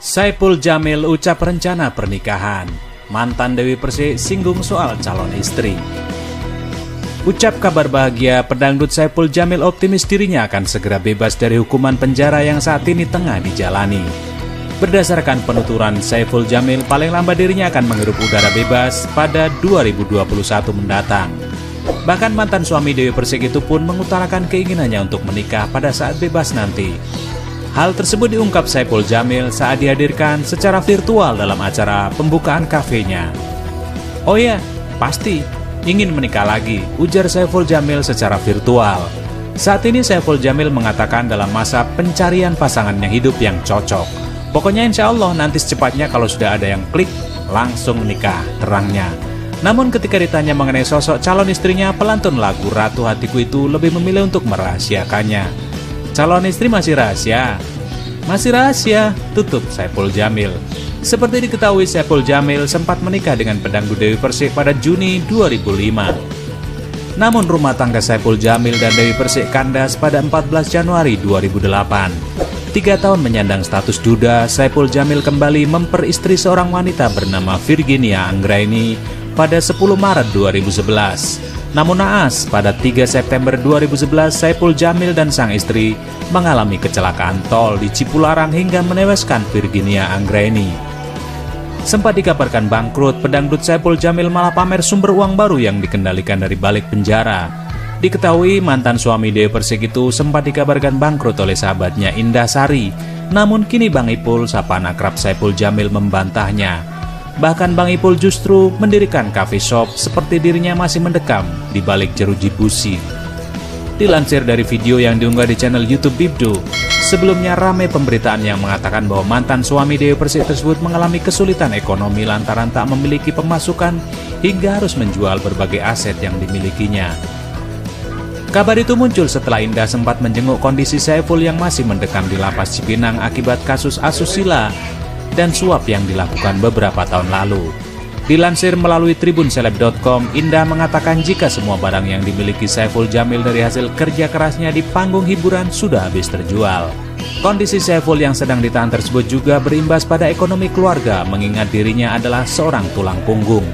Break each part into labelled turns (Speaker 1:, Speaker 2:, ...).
Speaker 1: Saipul Jamil ucap rencana pernikahan. Mantan Dewi Persik singgung soal calon istri. Ucap kabar bahagia, pedangdut Saipul Jamil optimis dirinya akan segera bebas dari hukuman penjara yang saat ini tengah dijalani. Berdasarkan penuturan Saipul Jamil, paling lambat dirinya akan menghirup udara bebas pada 2021 mendatang. Bahkan mantan suami Dewi Persik itu pun mengutarakan keinginannya untuk menikah pada saat bebas nanti. Hal tersebut diungkap Saipul Jamil saat dihadirkan secara virtual dalam acara pembukaan kafenya. "Oh ya, pasti ingin menikah lagi," ujar Saipul Jamil secara virtual. Saat ini Saipul Jamil mengatakan dalam masa pencarian pasangan yang hidup yang cocok. "Pokoknya insya Allah nanti secepatnya kalau sudah ada yang klik, langsung nikah," terangnya. Namun ketika ditanya mengenai sosok calon istrinya, pelantun lagu Ratu Hatiku itu lebih memilih untuk merahasiakannya. "Calon istri masih rahasia." "Masih rahasia," tutup Saipul Jamil. Seperti diketahui, Saipul Jamil sempat menikah dengan pedangdut Dewi Persik pada Juni 2005. Namun rumah tangga Saipul Jamil dan Dewi Persik kandas pada 14 Januari 2008. 3 tahun menyandang status duda, Saipul Jamil kembali memperistri seorang wanita bernama Virginia Anggraini pada 10 Maret 2011. Namun naas, pada 3 September 2011, Saipul Jamil dan sang istri mengalami kecelakaan tol di Cipularang hingga menewaskan Virginia Anggraini. Sempat dikabarkan bangkrut, pedangdut Saipul Jamil malah pamer sumber uang baru yang dikendalikan dari balik penjara. Diketahui mantan suami Dewi Persik itu sempat dikabarkan bangkrut oleh sahabatnya Indah Sari. Namun kini Bang Ipul, sapaan akrab Saipul Jamil, membantahnya. Bahkan Bang Ipul justru mendirikan cafe shop seperti dirinya masih mendekam di balik jeruji busi. Dilansir dari video yang diunggah di channel YouTube Bibdo, sebelumnya ramai pemberitaan yang mengatakan bahwa mantan suami Dewi Persik tersebut mengalami kesulitan ekonomi lantaran tak memiliki pemasukan hingga harus menjual berbagai aset yang dimilikinya. Kabar itu muncul setelah Indah sempat menjenguk kondisi Saipul yang masih mendekam di lapas Cipinang akibat kasus asusila dan suap yang dilakukan beberapa tahun lalu. Dilansir melalui tribunseleb.com, Indah mengatakan jika semua barang yang dimiliki Saipul Jamil dari hasil kerja kerasnya di panggung hiburan sudah habis terjual. Kondisi Saipul yang sedang ditahan tersebut juga berimbas pada ekonomi keluarga, mengingat dirinya adalah seorang tulang punggung.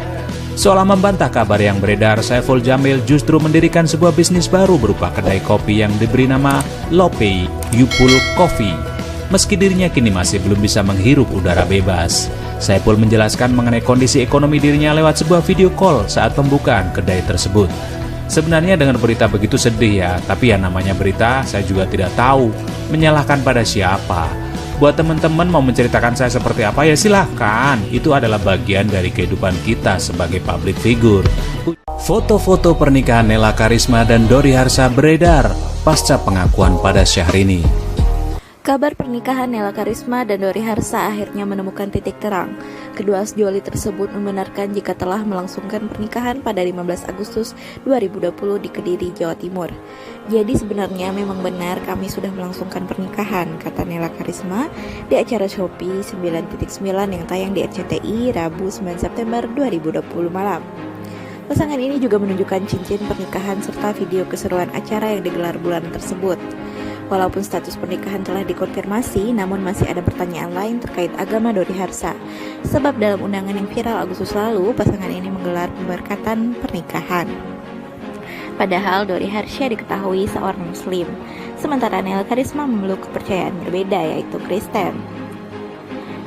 Speaker 1: Seolah membantah kabar yang beredar, Saipul Jamil justru mendirikan sebuah bisnis baru berupa kedai kopi yang diberi nama Lope Yupul Coffee. Meski dirinya kini masih belum bisa menghirup udara bebas. Saipul menjelaskan mengenai kondisi ekonomi dirinya lewat sebuah video call saat pembukaan kedai tersebut. "Sebenarnya dengan berita begitu sedih ya, tapi ya namanya berita, saya juga tidak tahu menyalahkan pada siapa. Buat teman-teman mau menceritakan saya seperti apa ya silahkan, itu adalah bagian dari kehidupan kita sebagai public figure." Foto-foto pernikahan Nela Karisma dan Dori Harsa beredar pasca pengakuan pada Syahrini.
Speaker 2: Kabar pernikahan Nela Karisma dan Dori Harsa akhirnya menemukan titik terang. Kedua sejoli tersebut membenarkan jika telah melangsungkan pernikahan pada 15 Agustus 2020 di Kediri, Jawa Timur. "Jadi sebenarnya memang benar kami sudah melangsungkan pernikahan," kata Nela Karisma di acara Shopee 9.9 yang tayang di RCTI Rabu 9 September 2020 malam. Pasangan ini juga menunjukkan cincin pernikahan serta video keseruan acara yang digelar bulan tersebut. Walaupun status pernikahan telah dikonfirmasi, namun masih ada pertanyaan lain terkait agama Dori Harsa. Sebab dalam undangan yang viral Agustus lalu, pasangan ini menggelar pemberkatan pernikahan. Padahal Dori Harsa diketahui seorang Muslim, sementara Nela Karisma memeluk kepercayaan berbeda yaitu Kristen.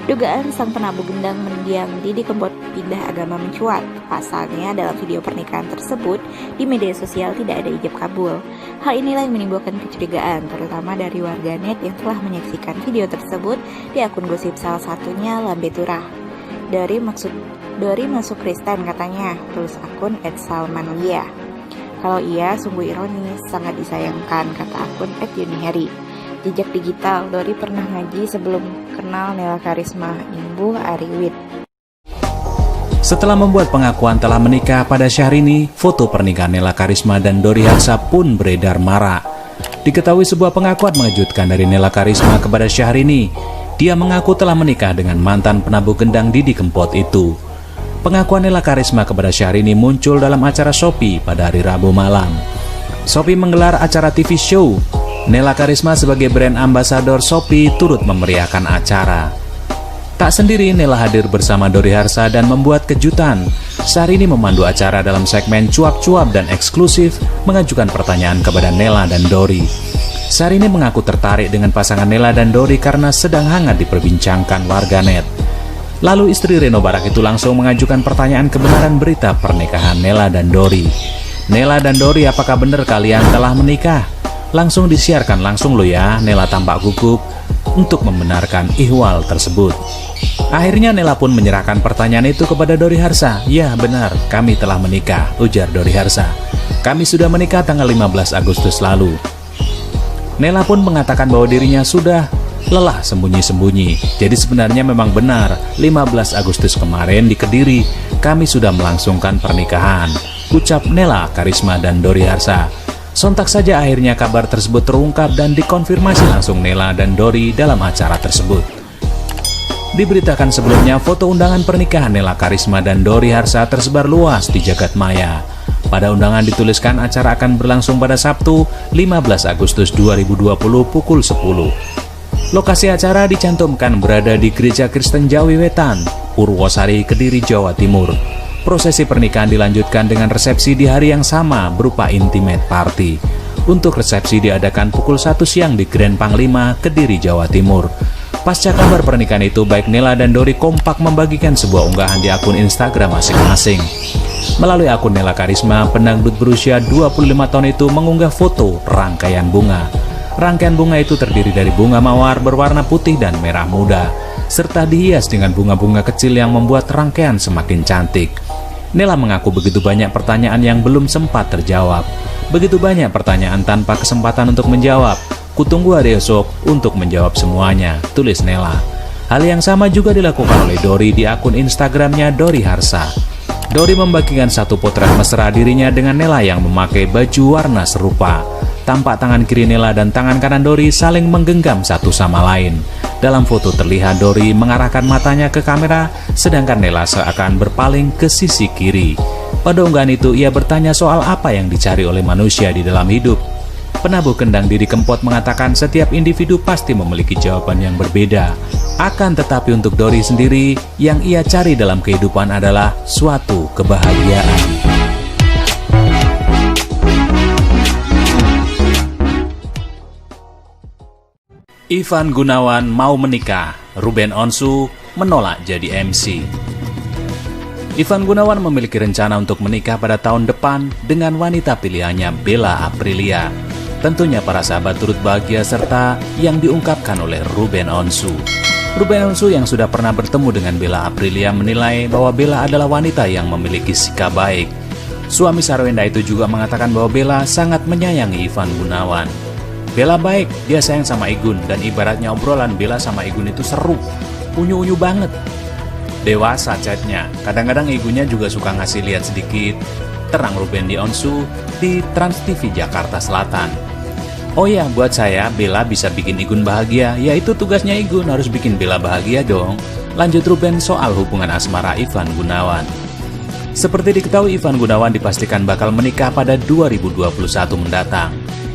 Speaker 2: Dugaan sang penabuh gendang mendiang Didi Kempot pindah agama mencuat. Pasalnya dalam video pernikahan tersebut di media sosial tidak ada ijab kabul. Hal inilah yang menimbulkan kecurigaan terutama dari warganet yang telah menyaksikan video tersebut di akun gosip salah satunya Lambe Turah. Dori masuk Kristen katanya, tulis akun @salmanlia. "Kalau iya sungguh ironis, sangat disayangkan," kata akun @yuniheri. Jejak digital, Dori pernah ngaji sebelum kenal Nela Karisma, Imbuh Ariwit.
Speaker 1: Setelah membuat pengakuan telah menikah pada Syahrini, foto pernikahan Nela Karisma dan Dori Harsa pun beredar marak. Diketahui sebuah pengakuan mengejutkan dari Nela Karisma kepada Syahrini. Dia mengaku telah menikah dengan mantan penabuh gendang Didi Kempot itu. Pengakuan Nela Karisma kepada Syahrini muncul dalam acara Shopee pada hari Rabu malam. Shopee menggelar acara TV show. Nela Karisma sebagai brand ambasador Shopee turut memeriahkan acara. Tak sendiri, Nela hadir bersama Dori Harsa dan membuat kejutan. Syahrini memandu acara dalam segmen cuap-cuap dan eksklusif mengajukan pertanyaan kepada Nela dan Dori. Syahrini mengaku tertarik dengan pasangan Nela dan Dori karena sedang hangat diperbincangkan warganet. Lalu istri Reno Barak itu langsung mengajukan pertanyaan kebenaran berita pernikahan Nela dan Dori. Nela dan Dori, apakah benar kalian telah menikah? Langsung disiarkan langsung lo ya. Nela tampak gugup untuk membenarkan ihwal tersebut. Akhirnya Nela pun menyerahkan pertanyaan itu kepada Dori Harsa. Ya benar, kami telah menikah, ujar Dori Harsa. Kami sudah menikah tanggal 15 Agustus lalu. Nela pun mengatakan bahwa dirinya sudah lelah sembunyi-sembunyi. Jadi sebenarnya memang benar, 15 Agustus kemarin di Kediri kami sudah melangsungkan pernikahan, ucap Nela Karisma dan Dori Harsa. Sontak saja akhirnya kabar tersebut terungkap dan dikonfirmasi langsung Nela dan Dori dalam acara tersebut. Diberitakan sebelumnya, foto undangan pernikahan Nela Karisma dan Dori Harsa tersebar luas di jagat maya. Pada undangan dituliskan acara akan berlangsung pada Sabtu 15 Agustus 2020 pukul 10. Lokasi acara dicantumkan berada di Gereja Kristen Jawi Wetan, Purwosari, Kediri, Jawa Timur. Prosesi pernikahan dilanjutkan dengan resepsi di hari yang sama berupa intimate party. Untuk resepsi diadakan pukul 1 siang di Grand Panglima, Kediri, Jawa Timur. Pasca kabar pernikahan itu, baik Nela dan Dori kompak membagikan sebuah unggahan di akun Instagram masing-masing. Melalui akun Nela Karisma, pendangdut berusia 25 tahun itu mengunggah foto rangkaian bunga. Rangkaian bunga itu terdiri dari bunga mawar berwarna putih dan merah muda, serta dihias dengan bunga-bunga kecil yang membuat rangkaian semakin cantik. Nela mengaku begitu banyak pertanyaan yang belum sempat terjawab. Begitu banyak pertanyaan tanpa kesempatan untuk menjawab. Kutunggu hari esok untuk menjawab semuanya, tulis Nela. Hal yang sama juga dilakukan oleh Dori di akun Instagramnya Dori Harsa. Dori membagikan satu potret mesra dirinya dengan Nela yang memakai baju warna serupa. Tampak tangan kiri Nela dan tangan kanan Dori saling menggenggam satu sama lain. Dalam foto terlihat Dori mengarahkan matanya ke kamera, sedangkan Nela seakan berpaling ke sisi kiri. Pada unggahan itu, ia bertanya soal apa yang dicari oleh manusia di dalam hidup. Penabuh kendang Didi Kempot mengatakan setiap individu pasti memiliki jawaban yang berbeda. Akan tetapi untuk Dori sendiri, yang ia cari dalam kehidupan adalah suatu kebahagiaan. Ivan Gunawan mau menikah, Ruben Onsu menolak jadi MC. Ivan Gunawan memiliki rencana untuk menikah pada tahun depan dengan wanita pilihannya Bella Aprilia. Tentunya para sahabat turut bahagia serta yang diungkapkan oleh Ruben Onsu. Ruben Onsu yang sudah pernah bertemu dengan Bella Aprilia menilai bahwa Bella adalah wanita yang memiliki sikap baik. Suami Sarwenda itu juga mengatakan bahwa Bella sangat menyayangi Ivan Gunawan. Bella baik, dia sayang sama Igun, dan ibaratnya obrolan Bella sama Igun itu seru, unyu-unyu banget. Dewasa chatnya, kadang-kadang Igunnya juga suka ngasih lihat sedikit. Terang Ruben di Onsu di Trans TV Jakarta Selatan. Oh ya, buat saya Bella bisa bikin Igun bahagia, yaitu tugasnya Igun harus bikin Bella bahagia dong. Lanjut Ruben soal hubungan asmara Ivan Gunawan. Seperti diketahui, Ivan Gunawan dipastikan bakal menikah pada 2021 mendatang.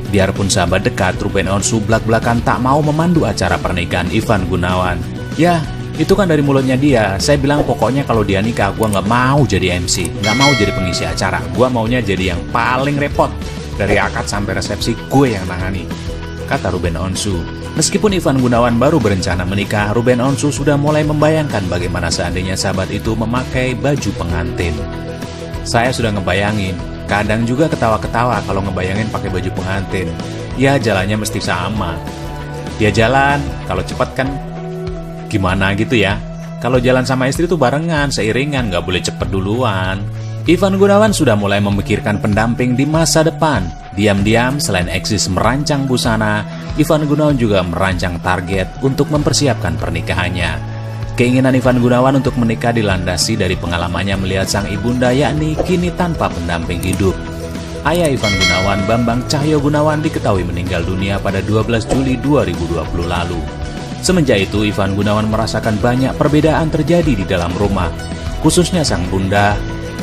Speaker 1: Biarpun sahabat dekat, Ruben Onsu belak-belakan tak mau memandu acara pernikahan Ivan Gunawan. Ya, itu kan dari mulutnya dia. Saya bilang pokoknya kalau dia nikah, gua nggak mau jadi MC, nggak mau jadi pengisi acara. Gua maunya jadi yang paling repot. Dari akad sampai resepsi, gue yang nangani, kata Ruben Onsu. Meskipun Ivan Gunawan baru berencana menikah, Ruben Onsu sudah mulai membayangkan bagaimana seandainya sahabat itu memakai baju pengantin. Saya sudah ngebayangin. Kadang juga ketawa-ketawa kalau ngebayangin pakai baju pengantin. Ya jalannya mesti sama. Dia jalan, kalau cepat kan gimana gitu ya. Kalau jalan sama istri tuh barengan, seiringan, gak boleh cepet duluan. Ivan Gunawan sudah mulai memikirkan pendamping di masa depan. Diam-diam selain eksis merancang busana, Ivan Gunawan juga merancang target untuk mempersiapkan pernikahannya. Keinginan Ivan Gunawan untuk menikah dilandasi dari pengalamannya melihat sang ibunda yakni kini tanpa pendamping hidup. Ayah Ivan Gunawan, Bambang Cahyo Gunawan, diketahui meninggal dunia pada 12 Juli 2020 lalu. Semenjak itu, Ivan Gunawan merasakan banyak perbedaan terjadi di dalam rumah, khususnya sang bunda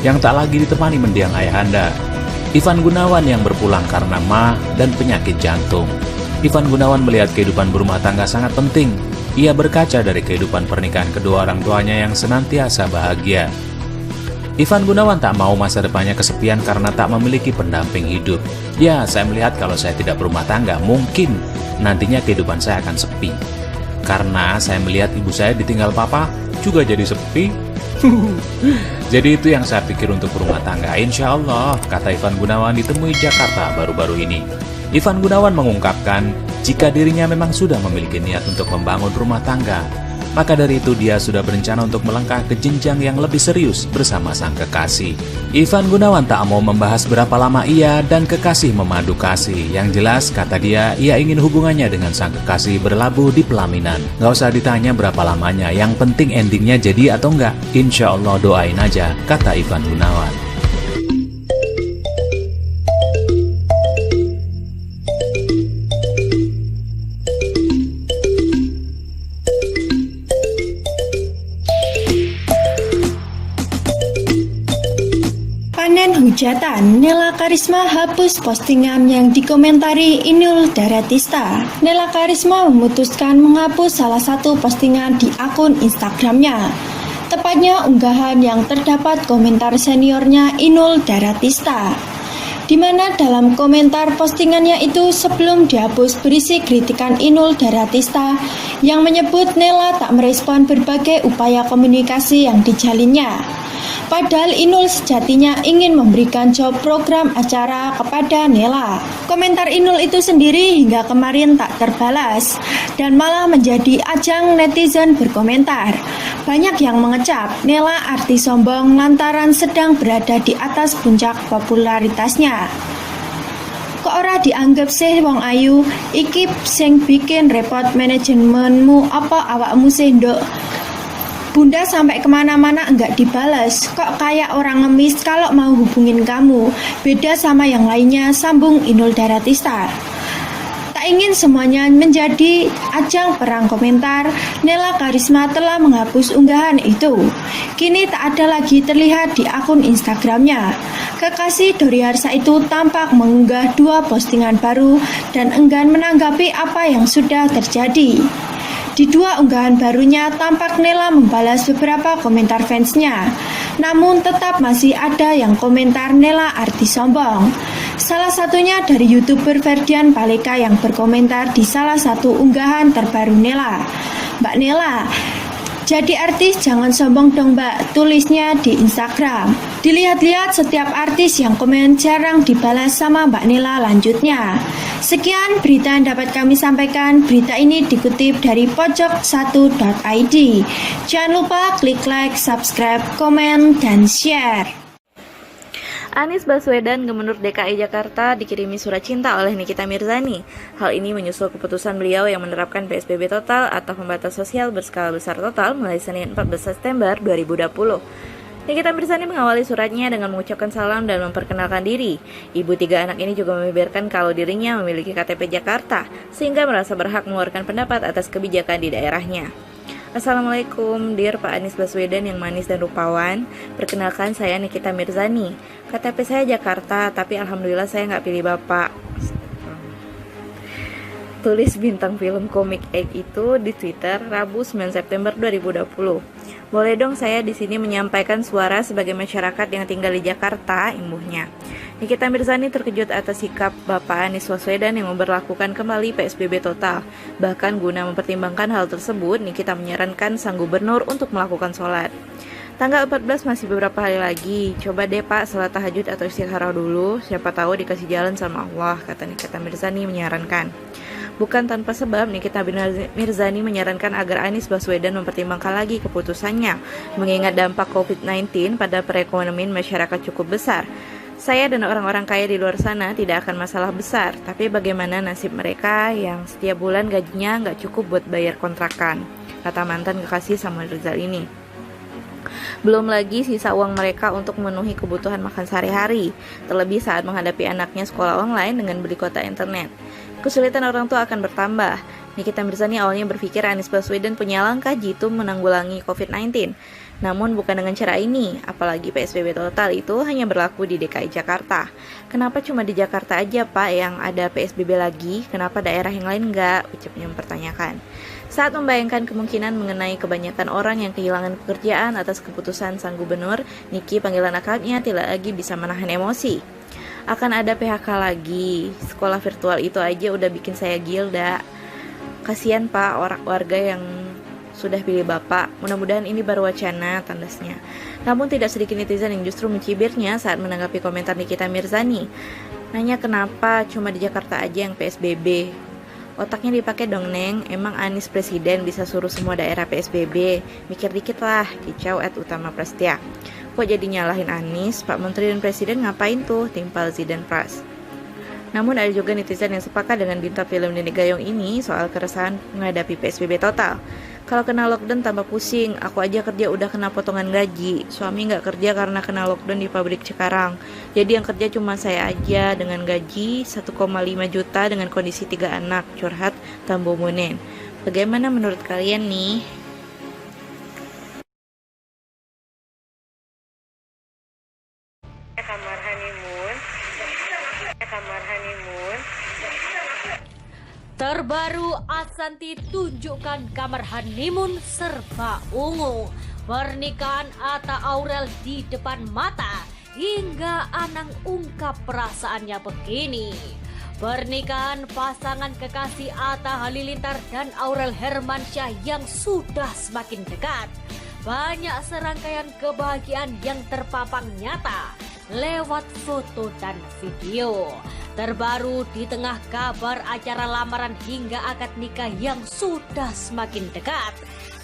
Speaker 1: yang tak lagi ditemani mendiang ayahanda. Ivan Gunawan yang berpulang karena MA dan penyakit jantung. Ivan Gunawan melihat kehidupan berumah tangga sangat penting. ia berkaca dari kehidupan pernikahan kedua orang tuanya yang senantiasa bahagia. Ivan Gunawan tak mau masa depannya kesepian karena tak memiliki pendamping hidup. Ya, saya melihat kalau saya tidak berumah tangga, mungkin nantinya kehidupan saya akan sepi. Karena saya melihat ibu saya ditinggal papa, juga jadi sepi. Jadi itu yang saya pikir untuk berumah tangga, insya Allah, kata Ivan Gunawan ditemui Jakarta baru-baru ini. Ivan Gunawan mengungkapkan jika dirinya memang sudah memiliki niat untuk membangun rumah tangga, maka dari itu dia sudah berencana untuk melangkah ke jenjang yang lebih serius bersama sang kekasih. Ivan Gunawan tak mau membahas berapa lama ia dan kekasih memadu kasih. Yang jelas, kata dia, ia ingin hubungannya dengan sang kekasih berlabuh di pelaminan. Gak usah ditanya berapa lamanya, yang penting endingnya jadi atau enggak. Insya Allah doain aja, kata Ivan Gunawan.
Speaker 3: Panen hujatan, Nela Karisma hapus postingan yang dikomentari Inul Daratista. Nela Karisma memutuskan menghapus salah satu postingan di akun Instagramnya. Tepatnya unggahan yang terdapat komentar seniornya Inul Daratista, di mana dalam komentar postingannya itu sebelum dihapus berisi kritikan Inul Daratista yang menyebut Nela tak merespon berbagai upaya komunikasi yang dijalinnya. Padahal Inul sejatinya ingin memberikan job program acara kepada Nela. Komentar Inul itu sendiri hingga kemarin tak terbalas dan malah menjadi ajang netizen berkomentar. Banyak yang mengecap Nela artis sombong lantaran sedang berada di atas puncak popularitasnya. Kok ora dianggap sih wong ayu, iki sing bikin repot manajemenmu apa awakmu sih nduk? Bunda sampai kemana-mana enggak dibalas, kok kayak orang ngemis kalau mau hubungin kamu, beda sama yang lainnya, sambung Inul Daratista. Tak ingin semuanya menjadi ajang perang komentar, Nela Karisma telah menghapus unggahan itu. Kini tak ada lagi terlihat di akun Instagramnya. Kekasih Dori Harsa itu tampak mengunggah 2 postingan baru dan enggan menanggapi apa yang sudah terjadi. Di 2 unggahan barunya tampak Nela membalas beberapa komentar fansnya. Namun tetap masih ada yang komentar Nela artis sombong. Salah satunya dari YouTuber Ferdian Paleka yang berkomentar di salah satu unggahan terbaru Nela. Mbak Nela, jadi artis jangan sombong dong mbak, tulisnya di Instagram. Dilihat-lihat setiap artis yang komen jarang dibalas sama Mbak Nela lanjutnya. Sekian berita yang dapat kami sampaikan. Berita ini dikutip dari pojok1.id. Jangan lupa klik like, subscribe, komen, dan share.
Speaker 2: Anies Baswedan, Gubernur DKI Jakarta, dikirimi surat cinta oleh Nikita Mirzani. Hal ini menyusul keputusan beliau yang menerapkan PSBB total atau pembatasan sosial berskala besar total mulai Senin 14 September 2020. Nikita Mirzani mengawali suratnya dengan mengucapkan salam dan memperkenalkan diri. Ibu 3 anak ini juga membeberkan kalau dirinya memiliki KTP Jakarta, sehingga merasa berhak mengeluarkan pendapat atas kebijakan di daerahnya. Assalamualaikum, Dear Pak Anies Baswedan yang manis dan rupawan. Perkenalkan, saya Nikita Mirzani. KTP saya Jakarta, tapi alhamdulillah saya nggak pilih Bapak. Tulis bintang film komik Egg itu di Twitter Rabu 9 September 2020. Boleh dong saya di sini menyampaikan suara sebagai masyarakat yang tinggal di Jakarta, imbuhnya. Nikita Mirzani terkejut atas sikap Bapak Anies Baswedan yang memberlakukan kembali PSBB total. Bahkan guna mempertimbangkan hal tersebut, Nikita menyarankan sang gubernur untuk melakukan sholat. Tanggal 14 masih beberapa hari lagi. Coba deh Pak, sholat tahajud atau istikharah dulu. Siapa tahu dikasih jalan sama Allah, kata Nikita Mirzani menyarankan. Bukan tanpa sebab, Nikita Mirzani menyarankan agar Anies Baswedan mempertimbangkan lagi keputusannya, mengingat dampak COVID-19 pada perekonomian masyarakat cukup besar. Saya dan orang-orang kaya di luar sana tidak akan masalah besar, tapi bagaimana nasib mereka yang setiap bulan gajinya nggak cukup buat bayar kontrakan, kata mantan kekasih Samuel Rizal ini. Belum lagi sisa uang mereka untuk memenuhi kebutuhan makan sehari-hari, terlebih saat menghadapi anaknya sekolah online dengan beli kuota internet. Kesulitan orang tua akan bertambah. Nikita Mirzani awalnya berpikir Anies Baswedan punya langkah jitu menanggulangi COVID-19. Namun bukan dengan cara ini, apalagi PSBB total itu hanya berlaku di DKI Jakarta. Kenapa cuma di Jakarta aja Pak yang ada PSBB lagi, kenapa daerah yang lain enggak? Ucapnya mempertanyakan. Saat membayangkan kemungkinan mengenai kebanyakan orang yang kehilangan pekerjaan atas keputusan sang gubernur, Niki panggilan akrabnya tidak lagi bisa menahan emosi. Akan ada PHK lagi, sekolah virtual itu aja udah bikin saya gilda. Kasihan Pak orang warga yang sudah pilih Bapak, mudah-mudahan ini baru wacana, tandasnya. Namun tidak sedikit netizen yang justru mencibirnya saat menanggapi komentar Nikita Mirzani. Nanya kenapa cuma di Jakarta aja yang PSBB. Otaknya dipakai dong Neng, emang Anies presiden bisa suruh semua daerah PSBB. Mikir dikit lah, kicau @utama Prastia. Kok jadi nyalahin Anies, Pak Menteri dan Presiden ngapain tuh, timpal Zidan Pras. Namun ada juga netizen yang sepakat dengan bintang film Nenek Gayung ini soal keresahan menghadapi PSBB total. Kalau kena lockdown tambah pusing, aku aja kerja udah kena potongan gaji. Suami nggak kerja karena kena lockdown di pabrik Cikarang. Jadi yang kerja cuma saya aja dengan gaji 1,5 juta dengan kondisi 3 anak, curhat Tambo Munen. Bagaimana menurut kalian nih?
Speaker 4: Kamar honeymoon.
Speaker 5: Terbaru Ashanty tunjukkan kamar honeymoon serba ungu. Pernikahan Atta Aurel di depan mata hingga Anang ungkap perasaannya begini. Pernikahan pasangan kekasih Atta Halilintar dan Aurel Hermansyah yang sudah semakin dekat. Banyak serangkaian kebahagiaan yang terpampang nyata lewat foto dan video. Terbaru di tengah kabar acara lamaran hingga akad nikah yang sudah semakin dekat,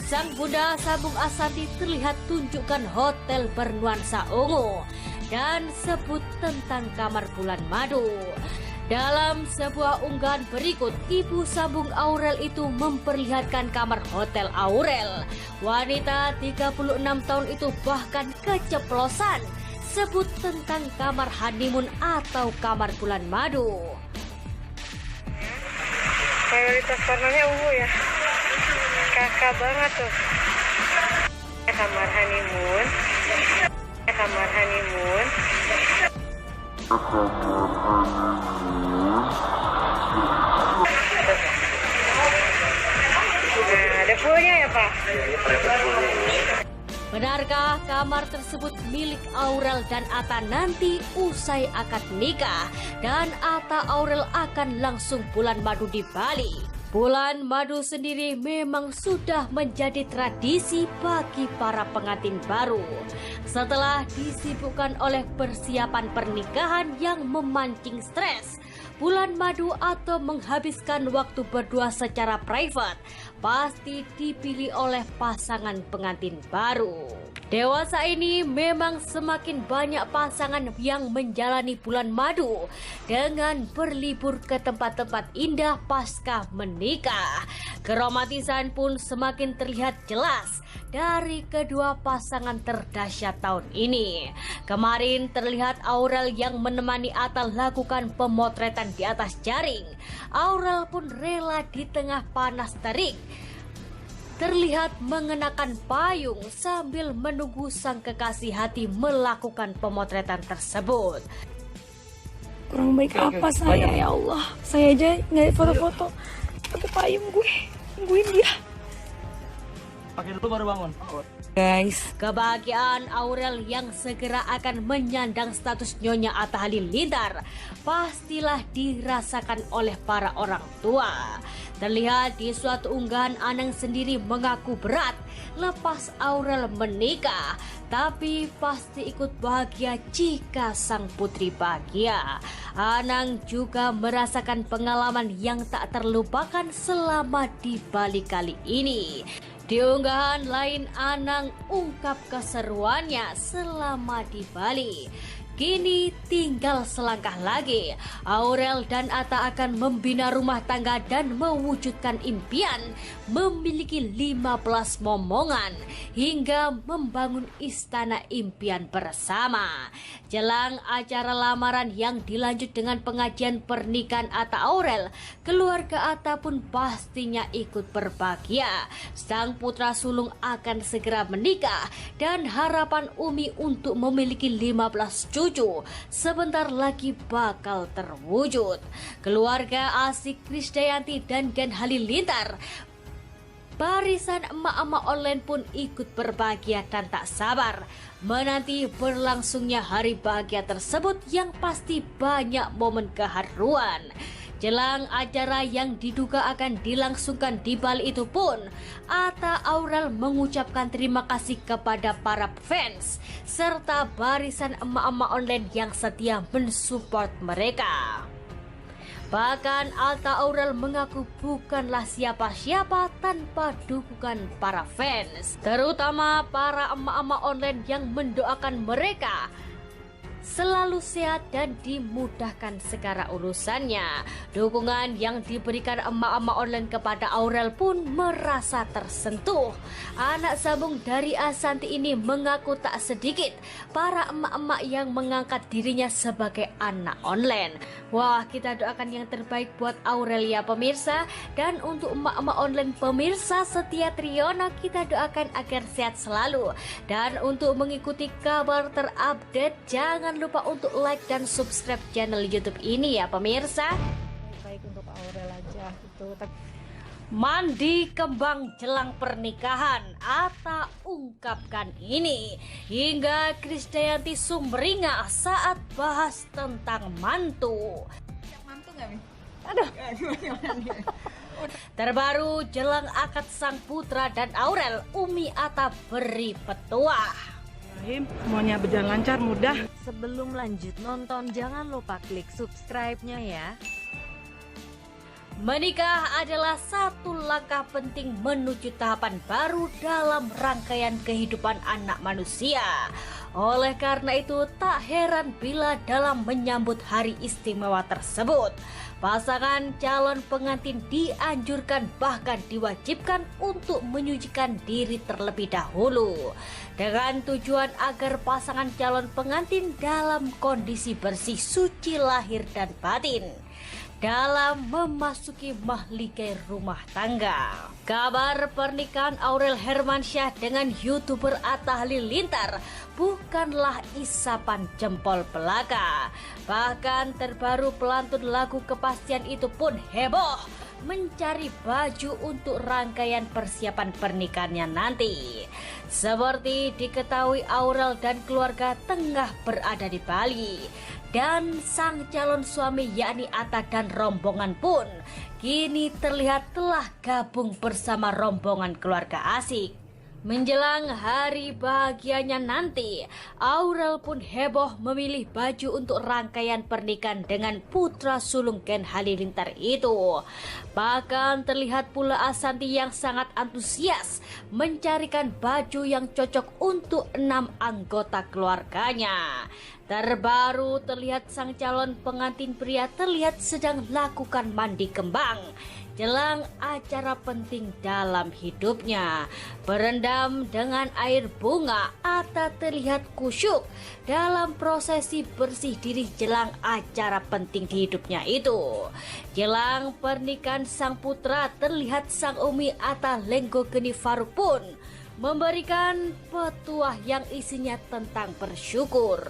Speaker 5: sang bunda sambung Ashanty terlihat tunjukkan hotel bernuansa ungu dan sebut tentang kamar bulan madu. Dalam sebuah unggahan berikut, ibu sambung Aurel itu memperlihatkan kamar hotel Aurel. Wanita 36 tahun itu bahkan keceplosan sebut tentang kamar honeymoon atau kamar bulan madu.
Speaker 4: Mayoritas warnanya ungu ya. Kakak banget tuh. Kamar honeymoon. Nah, ada fullnya ya Pak?
Speaker 5: Benarkah kamar tersebut milik Aurel dan Atta nanti usai akad nikah dan Atta Aurel akan langsung bulan madu di Bali? Bulan madu sendiri memang sudah menjadi tradisi bagi para pengantin baru. Setelah disibukkan oleh persiapan pernikahan yang memancing stres, bulan madu atau menghabiskan waktu berdua secara private pasti dipilih oleh pasangan pengantin baru. Dewasa ini memang semakin banyak pasangan yang menjalani bulan madu dengan berlibur ke tempat-tempat indah pasca menikah. Keromantisan pun semakin terlihat jelas dari kedua pasangan terdahsyat tahun ini. Kemarin terlihat Aurel yang menemani Atta lakukan pemotretan di atas jaring. Aurel pun rela di tengah panas terik terlihat mengenakan payung sambil menunggu sang kekasih hati melakukan pemotretan tersebut.
Speaker 6: Kurang baik apa saya, ya Allah. Saya aja nggak foto-foto pakai payung gue. Nungguin dia.
Speaker 7: Pakai dulu baru bangun.
Speaker 6: Guys,
Speaker 5: Kebahagiaan Aurel yang segera akan menyandang status Nyonya Atta Halilintar pastilah dirasakan oleh para orang tua. Terlihat di suatu unggahan Anang sendiri mengaku berat lepas Aurel menikah, tapi pasti ikut bahagia jika sang putri bahagia. Anang juga merasakan pengalaman yang tak terlupakan selama di Bali kali ini. Di unggahan lain, Anang ungkap keseruannya selama di Bali. Kini tinggal selangkah lagi, Aurel dan Atta akan membina rumah tangga dan mewujudkan impian memiliki 15 momongan hingga membangun istana impian bersama. Jelang acara lamaran yang dilanjut dengan pengajian pernikahan Atta Aurel, keluarga Atta pun pastinya ikut berbahagia. Sang putra sulung akan segera menikah dan harapan Umi untuk memiliki 15 cucu sebentar lagi bakal terwujud. Keluarga asik Krisdayanti dan Gen Halilintar barisan emak-emak online pun ikut berbahagia dan tak sabar menanti berlangsungnya hari bahagia tersebut yang pasti banyak momen keharuan. Jelang acara yang diduga akan dilangsungkan di Bali itu pun, Atta Aurel mengucapkan terima kasih kepada para fans serta barisan emak-emak online yang setia mensupport mereka. Bahkan Atta Aurel mengaku bukanlah siapa-siapa tanpa dukungan para fans, terutama para emak-emak online yang mendoakan mereka selalu sehat dan dimudahkan segala urusannya. Dukungan yang diberikan emak-emak online kepada Aurel pun merasa tersentuh. Anak sambung dari Ashanty ini mengaku tak sedikit para emak-emak yang mengangkat dirinya sebagai anak online. Wah, kita doakan yang terbaik buat Aurel ya pemirsa. Dan untuk emak-emak online pemirsa setia Triono, kita doakan agar sehat selalu. Dan untuk mengikuti kabar terupdate, jangan lupa untuk like dan subscribe channel YouTube ini ya pemirsa.
Speaker 6: Baik untuk Aurel aja itu.
Speaker 5: Mandi kembang jelang pernikahan, Atta ungkapkan ini. Hingga Krisdayanti sumringah saat bahas tentang mantu.
Speaker 6: Mantu nggak, Mi?
Speaker 5: Aduh. Terbaru jelang akad sang putra dan Aurel, Umi Atta beri petuah.
Speaker 8: Semuanya berjalan lancar, mudah.
Speaker 9: Sebelum lanjut nonton, jangan lupa klik subscribe-nya ya.
Speaker 5: Menikah adalah satu langkah penting menuju tahapan baru dalam rangkaian kehidupan anak manusia. Oleh karena itu, tak heran bila dalam menyambut hari istimewa tersebut, pasangan calon pengantin dianjurkan bahkan diwajibkan untuk menyucikan diri terlebih dahulu dengan tujuan agar pasangan calon pengantin dalam kondisi bersih, suci lahir dan batin dalam memasuki mahligai rumah tangga. Kabar pernikahan Aurel Hermansyah dengan YouTuber Atta Halilintar bukanlah isapan jempol belaka. Bahkan terbaru pelantun lagu kepastian itu pun heboh mencari baju untuk rangkaian persiapan pernikahannya nanti. Seperti diketahui, Aurel dan keluarga tengah berada di Bali. Dan sang calon suami yakni Atta dan rombongan pun kini terlihat telah gabung bersama rombongan keluarga asik. Menjelang hari bahagianya nanti, Aurel pun heboh memilih baju untuk rangkaian pernikahan dengan putra sulung Ken Halilintar itu. Bahkan terlihat pula Ashanty yang sangat antusias mencarikan baju yang cocok untuk 6 anggota keluarganya. Terbaru terlihat sang calon pengantin pria terlihat sedang lakukan mandi kembang jelang acara penting dalam hidupnya. Berendam dengan air bunga, Atta terlihat kusyuk dalam prosesi bersih diri jelang acara penting di hidupnya itu. Jelang pernikahan sang putra, terlihat sang Umi Atta Lenggogeni Faruk pun memberikan petuah yang isinya tentang bersyukur.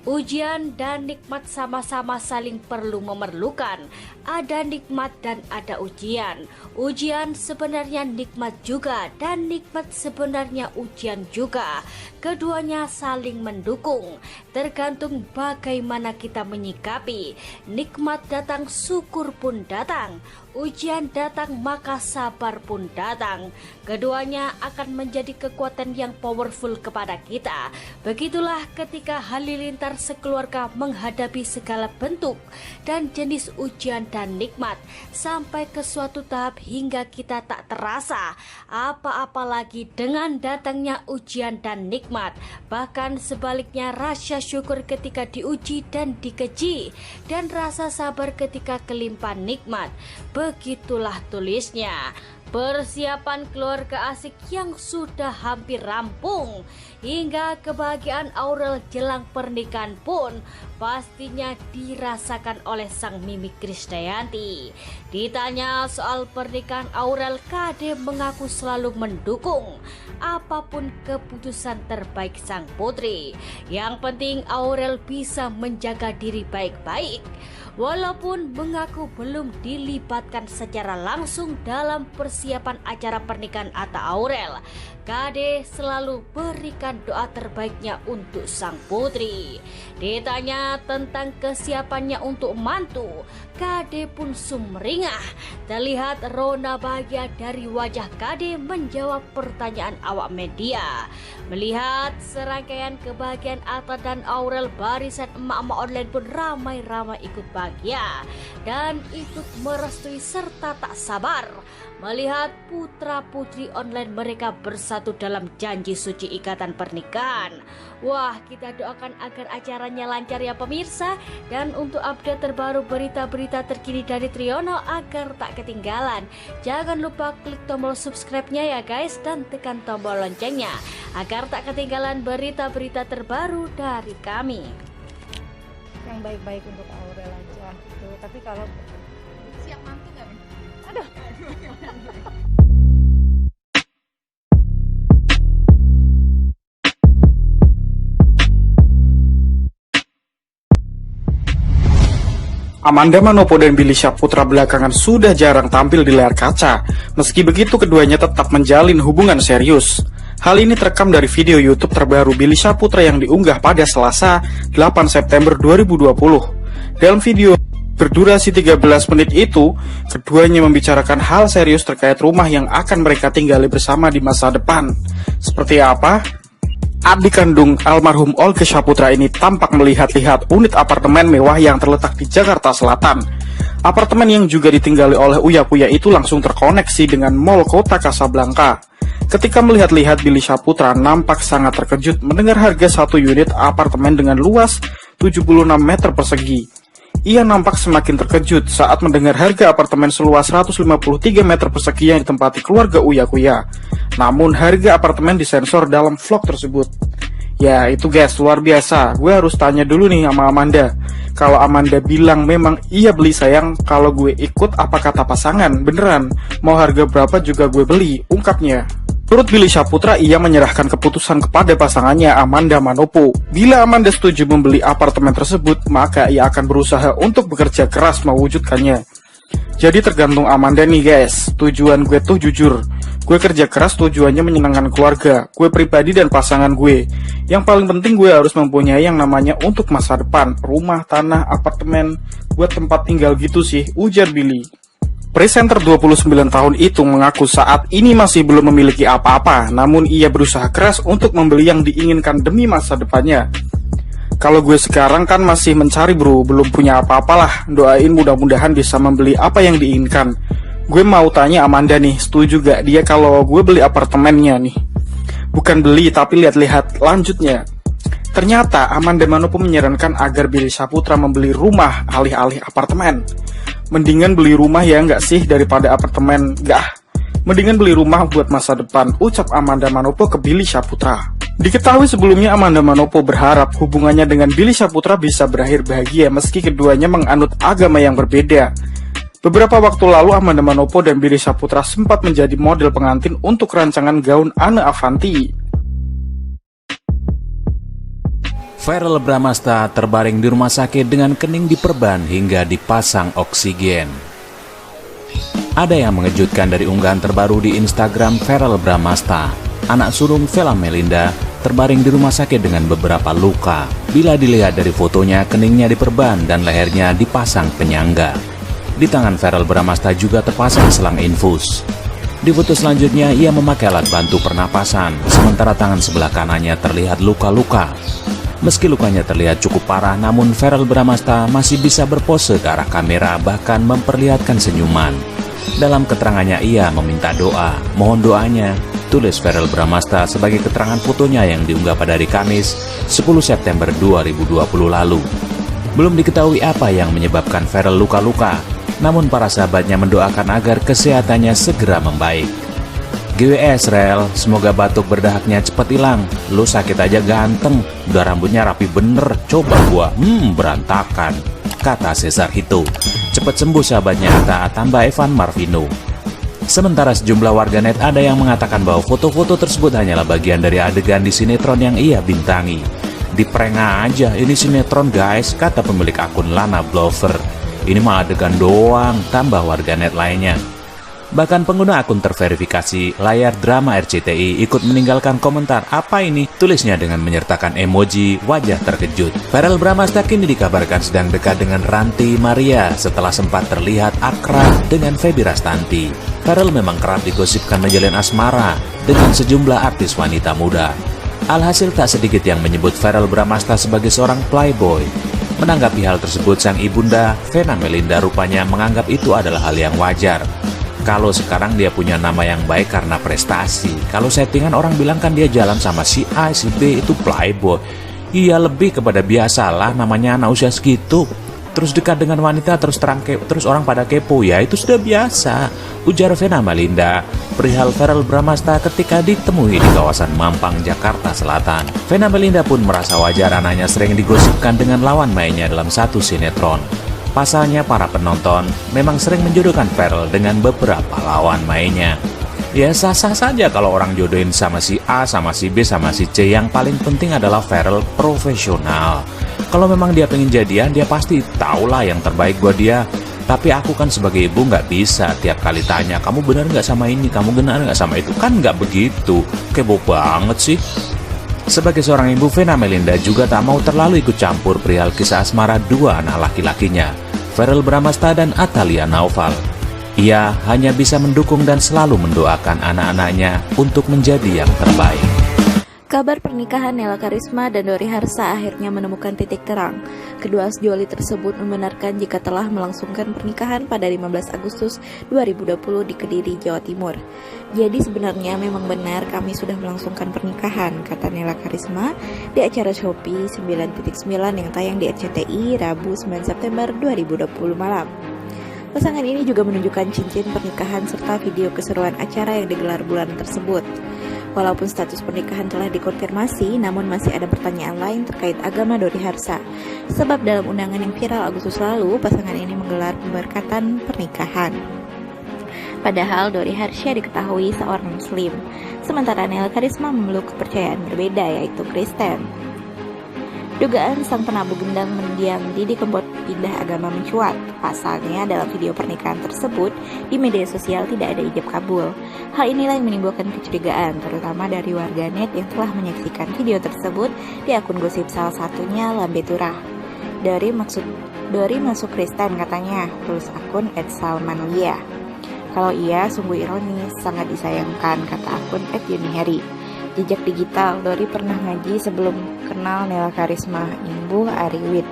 Speaker 5: Ujian dan nikmat sama-sama saling perlu memerlukan. Ada nikmat dan ada ujian. Ujian sebenarnya nikmat juga dan nikmat sebenarnya ujian juga. Keduanya saling mendukung. Tergantung bagaimana kita menyikapi. Nikmat datang, syukur pun datang. Ujian datang, maka sabar pun datang. Keduanya akan menjadi kekuatan yang powerful kepada kita. Begitulah ketika Halilintar sekeluarga menghadapi segala bentuk dan jenis ujian dan nikmat sampai ke suatu tahap hingga kita tak terasa apa-apa lagi dengan datangnya ujian dan nikmat. Bahkan sebaliknya, rasa syukur ketika diuji dan dikeji dan rasa sabar ketika kelimpahan nikmat. Begitulah tulisnya. Persiapan keluarga asik yang sudah hampir rampung hingga kebahagiaan Aurel jelang pernikahan pun pastinya dirasakan oleh sang Mimi Krisdayanti. Ditanya soal pernikahan Aurel, Kade mengaku selalu mendukung apapun keputusan terbaik sang putri. Yang penting Aurel bisa menjaga diri baik-baik. Walaupun mengaku belum dilibatkan secara langsung dalam persiapan persiapan acara pernikahan Atta Aurel, Kade selalu berikan doa terbaiknya untuk sang putri. Ditanya tentang kesiapannya untuk mantu, Kade pun sumringah. Terlihat rona bahagia dari wajah Kade menjawab pertanyaan awak media. Melihat serangkaian kebahagiaan Atta dan Aurel, barisan emak-emak online pun ramai-ramai ikut bahagia dan ikut merestui serta tak sabar melihat putra-putri online mereka bersatu dalam janji suci ikatan pernikahan. Wah, kita doakan agar acaranya lancar ya pemirsa. Dan untuk update terbaru berita-berita terkini dari Triono agar tak ketinggalan, jangan lupa klik tombol subscribe-nya ya guys, dan tekan tombol loncengnya agar tak ketinggalan berita-berita terbaru dari kami.
Speaker 10: Yang baik-baik untuk Aurel aja tuh. Tapi kalau siap mantu nggak nih? Aduh.
Speaker 11: Amanda Manopo dan Billy Syahputra belakangan sudah jarang tampil di layar kaca. Meski begitu, keduanya tetap menjalin hubungan serius. Hal ini terekam dari video YouTube terbaru Billy Syahputra yang diunggah pada Selasa, 8 September 2020. Dalam video berdurasi 13 menit itu, keduanya membicarakan hal serius terkait rumah yang akan mereka tinggali bersama di masa depan. Seperti apa? Adik kandung almarhum Olga Syahputra ini tampak melihat-lihat unit apartemen mewah yang terletak di Jakarta Selatan. Apartemen yang juga ditinggali oleh Uya-Kuya itu langsung terkoneksi dengan Mall Kota Kasablanka. Ketika melihat-lihat, Billy Syahputra nampak sangat terkejut mendengar harga satu unit apartemen dengan luas 76 meter persegi. Ia nampak semakin terkejut saat mendengar harga apartemen seluas 153 meter persegi yang ditempati keluarga Uya-Kuya. Namun harga apartemen disensor dalam vlog tersebut. Ya itu guys, luar biasa. Gue harus tanya dulu nih sama Amanda. Kalau Amanda bilang memang iya beli sayang, kalau gue ikut apa kata pasangan? Beneran, mau harga berapa juga gue beli, ungkapnya. Menurut Billy Syahputra, ia menyerahkan keputusan kepada pasangannya Amanda Manopo. Bila Amanda setuju membeli apartemen tersebut, maka ia akan berusaha untuk bekerja keras mewujudkannya. Jadi tergantung Amanda nih guys. Tujuan gue tuh jujur, gue kerja keras tujuannya menyenangkan keluarga, gue pribadi dan pasangan gue. Yang paling penting gue harus mempunyai yang namanya untuk masa depan, rumah, tanah, apartemen, buat tempat tinggal gitu sih, ujar Billy. Presenter 29 tahun itu mengaku saat ini masih belum memiliki apa-apa, namun ia berusaha keras untuk membeli yang diinginkan demi masa depannya. Kalau gue sekarang kan masih mencari bro, belum punya apa-apalah, doain mudah-mudahan bisa membeli apa yang diinginkan. Gue mau tanya Amanda nih, setuju gak dia kalau gue beli apartemennya nih? Bukan beli, tapi lihat-lihat lanjutnya. Ternyata Amanda Manopo menyarankan agar Billy Syahputra membeli rumah alih-alih apartemen. Mendingan beli rumah ya nggak sih daripada apartemen, nggak. Mendingan beli rumah buat masa depan, ucap Amanda Manopo ke Billy Syahputra. Diketahui sebelumnya Amanda Manopo berharap hubungannya dengan Billy Syahputra bisa berakhir bahagia meski keduanya menganut agama yang berbeda. Beberapa waktu lalu Amanda Manopo dan Billy Syahputra sempat menjadi model pengantin untuk rancangan gaun Anne Avanti.
Speaker 1: Verrell Bramasta terbaring di rumah sakit dengan kening diperban hingga dipasang oksigen. Ada yang mengejutkan dari unggahan terbaru di Instagram Verrell Bramasta. Anak sulung Vella Melinda terbaring di rumah sakit dengan beberapa luka. Bila dilihat dari fotonya, keningnya diperban dan lehernya dipasang penyangga. Di tangan Verrell Bramasta juga terpasang selang infus. Di foto selanjutnya, ia memakai alat bantu pernapasan, sementara tangan sebelah kanannya terlihat luka-luka. Meski lukanya terlihat cukup parah, namun Verrell Bramasta masih bisa berpose ke arah kamera, bahkan memperlihatkan senyuman. Dalam keterangannya, ia meminta doa. Mohon doanya, tulis Verrell Bramasta sebagai keterangan fotonya yang diunggah pada hari Kamis, 10 September 2020 lalu. Belum diketahui apa yang menyebabkan Verrell luka-luka, namun para sahabatnya mendoakan agar kesehatannya segera membaik. GWS Rel, semoga batuk berdahaknya cepat hilang. Lu sakit aja ganteng, udah rambutnya rapi bener, coba gua, berantakan, kata Cesar Hito. Cepat sembuh sahabatnya, tambah Evan Marvino. Sementara sejumlah warganet ada yang mengatakan bahwa foto-foto tersebut hanyalah bagian dari adegan di sinetron yang ia bintangi. Diprank aja, ini sinetron guys, kata pemilik akun Lana Blover. Ini mah adegan doang, tambah warganet lainnya. Bahkan pengguna akun terverifikasi layar drama RCTI ikut meninggalkan komentar, "Apa ini?" tulisnya dengan menyertakan emoji wajah terkejut. Verrell Bramasta kini dikabarkan sedang dekat dengan Ranti Maria setelah sempat terlihat akrab dengan Feby Rastanti. Verrell memang kerap digosipkan menjalin asmara dengan sejumlah artis wanita muda. Alhasil tak sedikit yang menyebut Verrell Bramasta sebagai seorang playboy. Menanggapi hal tersebut, sang ibunda, Vena Melinda, rupanya menganggap itu adalah hal yang wajar. Kalau sekarang dia punya nama yang baik karena prestasi. Kalau settingan orang bilang kan dia jalan sama si A, si B, itu playboy. Iya, lebih kepada biasalah, namanya anak usia segitu. Terus dekat dengan wanita, terus orang pada kepo, ya itu sudah biasa. Ujar Vena Melinda perihal Verrell Bramasta ketika ditemui di kawasan Mampang, Jakarta Selatan. Vena Melinda pun merasa wajar anaknya sering digosipkan dengan lawan mainnya dalam satu sinetron. Pasalnya para penonton memang sering menjodohkan Verrell dengan beberapa lawan mainnya. Ya sah-sah saja kalau orang jodohin sama si A, sama si B, sama si C. Yang paling penting adalah Verrell profesional. Kalau memang dia pengen jadian, dia pasti tahulah yang terbaik buat dia. Tapi aku kan sebagai ibu nggak bisa tiap kali tanya, "Kamu benar nggak sama ini? Kamu benar nggak sama itu?" Kan nggak begitu. Kepo banget sih. Sebagai seorang ibu, Vena Melinda juga tak mau terlalu ikut campur perihal kisah asmara dua anak laki-lakinya, Verrell Bramasta dan Athalia Naufal. Ia hanya bisa mendukung dan selalu mendoakan anak-anaknya untuk menjadi yang terbaik.
Speaker 2: Kabar pernikahan Nela Karisma dan Dori Harsa akhirnya menemukan titik terang. Kedua sejoli tersebut membenarkan jika telah melangsungkan pernikahan pada 15 Agustus 2020 di Kediri, Jawa Timur. Jadi sebenarnya memang benar kami sudah melangsungkan pernikahan, kata Nela Karisma di acara Shopee 9.9 yang tayang di RCTI Rabu 9 September 2020 malam. Pasangan ini juga menunjukkan cincin pernikahan serta video keseruan acara yang digelar bulan tersebut. Walaupun status pernikahan telah dikonfirmasi, namun masih ada pertanyaan lain terkait agama Dori Harsa. Sebab dalam undangan yang viral Agustus lalu, pasangan ini menggelar pemberkatan pernikahan. Padahal Dori Harsa diketahui seorang Muslim, sementara Nela Karisma memeluk kepercayaan berbeda, yaitu Kristen. Dugaan sang penabuh gendang mendiang Didi Kempot pindah agama mencuat. Pasalnya dalam video pernikahan tersebut di media sosial tidak ada ijab kabul. Hal inilah yang menimbulkan kecurigaan, terutama dari warganet yang telah menyaksikan video tersebut di akun gosip salah satunya Lambe Turah. Dori masuk Kristen katanya, tulis akun @salmanlia. Kalau iya, sungguh ironis, sangat disayangkan, kata akun @yuniheri. Jejak digital, Dori pernah ngaji sebelum kenal Nela Karisma, Imbuh Ariwit.